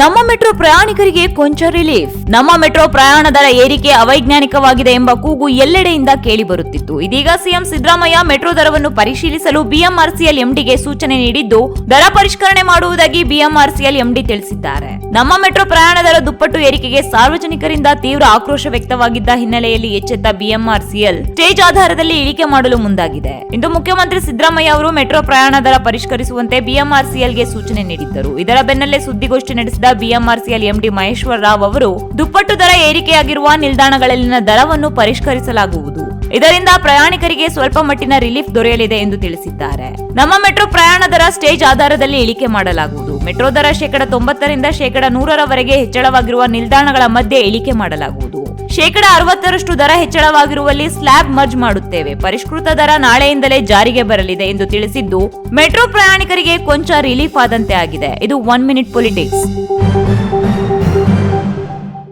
ನಮ್ಮ ಮೆಟ್ರೋ ಪ್ರಯಾಣಿಕರಿಗೆ ಕೊಂಚ ರಿಲೀಫ್. ನಮ್ಮ ಮೆಟ್ರೋ ಪ್ರಯಾಣ ದರ ಏರಿಕೆ ಅವೈಜ್ಞಾನಿಕವಾಗಿದೆ ಎಂಬ ಕೂಗು ಎಲ್ಲೆಡೆಯಿಂದ ಕೇಳಿ ಬರುತ್ತಿತ್ತು. ಇದೀಗ ಸಿಎಂ ಸಿದ್ದರಾಮಯ್ಯ ಮೆಟ್ರೋ ದರವನ್ನು ಪರಿಶೀಲಿಸಲು ಬಿಎಂಆರ್ಸಿಎಲ್ ಎಂಡಿಗೆ ಸೂಚನೆ ನೀಡಿದ್ದು, ದರ ಪರಿಷ್ಕರಣೆ ಮಾಡುವುದಾಗಿ ಬಿಎಂಆರ್ಸಿಎಲ್ ಎಂಡಿ ತಿಳಿಸಿದ್ದಾರೆ. ನಮ್ಮ ಮೆಟ್ರೋ ಪ್ರಯಾಣ ದರ ದುಪ್ಪಟ್ಟು ಏರಿಕೆಗೆ ಸಾರ್ವಜನಿಕರಿಂದ ತೀವ್ರ ಆಕ್ರೋಶ ವ್ಯಕ್ತವಾಗಿದ್ದ ಹಿನ್ನೆಲೆಯಲ್ಲಿ ಎಚ್ಚೆತ್ತ ಬಿಎಂಆರ್ಸಿಎಲ್ ಸ್ಟೇಜ್ ಆಧಾರದಲ್ಲಿ ಇಳಿಕೆ ಮಾಡಲು ಮುಂದಾಗಿದೆ. ಇಂದು ಮುಖ್ಯಮಂತ್ರಿ ಸಿದ್ದರಾಮಯ್ಯ ಅವರು ಮೆಟ್ರೋ ಪ್ರಯಾಣ ದರ ಪರಿಷ್ಕರಿಸುವಂತೆ ಬಿಎಂಆರ್ಸಿಎಲ್ಗೆ ಸೂಚನೆ ನೀಡಿದ್ದರು. ಇದರ ಬೆನ್ನಲ್ಲೇ ಸುದ್ದಿಗೋಷ್ಠಿ ನಡೆಸಿದ ಬಿಎಂಆರ್ಸಿಎಲ್ ಎಂಡಿ ಮಹೇಶ್ವರ ರಾವ್ ಅವರು, ದುಪ್ಪಟ್ಟು ದರ ಏರಿಕೆಯಾಗಿರುವ ನಿಲ್ದಾಣಗಳಲ್ಲಿನ ದರವನ್ನು ಪರಿಷ್ಕರಿಸಲಾಗುವುದು. ಇದರಿಂದ ಪ್ರಯಾಣಿಕರಿಗೆ ಸ್ವಲ್ಪ ಮಟ್ಟಿನ ರಿಲೀಫ್ ದೊರೆಯಲಿದೆ ಎಂದು ತಿಳಿಸಿದ್ದಾರೆ. ನಮ್ಮ ಮೆಟ್ರೋ ಪ್ರಯಾಣ ದರ ಸ್ಟೇಜ್ ಆಧಾರದಲ್ಲಿ ಇಳಿಕೆ ಮಾಡಲಾಗುವುದು. ಮೆಟ್ರೋ ದರ 90% 100% ಹೆಚ್ಚಳವಾಗಿರುವ ನಿಲ್ದಾಣಗಳ ಮಧ್ಯೆ ಇಳಿಕೆ ಮಾಡಲಾಗುವುದು. 60% ದರ ಹೆಚ್ಚಳವಾಗಿರುವಲ್ಲಿ ಸ್ಲ್ಯಾಬ್ ಮರ್ಜ್ ಮಾಡುತ್ತೇವೆ. ಪರಿಷ್ಕೃತ ದರ ನಾಳೆಯಿಂದಲೇ ಜಾರಿಗೆ ಬರಲಿದೆ ಎಂದು ತಿಳಿಸಿದ್ದು, ಮೆಟ್ರೋ ಪ್ರಯಾಣಿಕರಿಗೆ ಕೊಂಚ ರಿಲೀಫ್ ಆದಂತೆ ಆಗಿದೆ. ಇದು 1 ಮಿನಿಟ್ ಪೊಲಿಟಿಕ್ಸ್.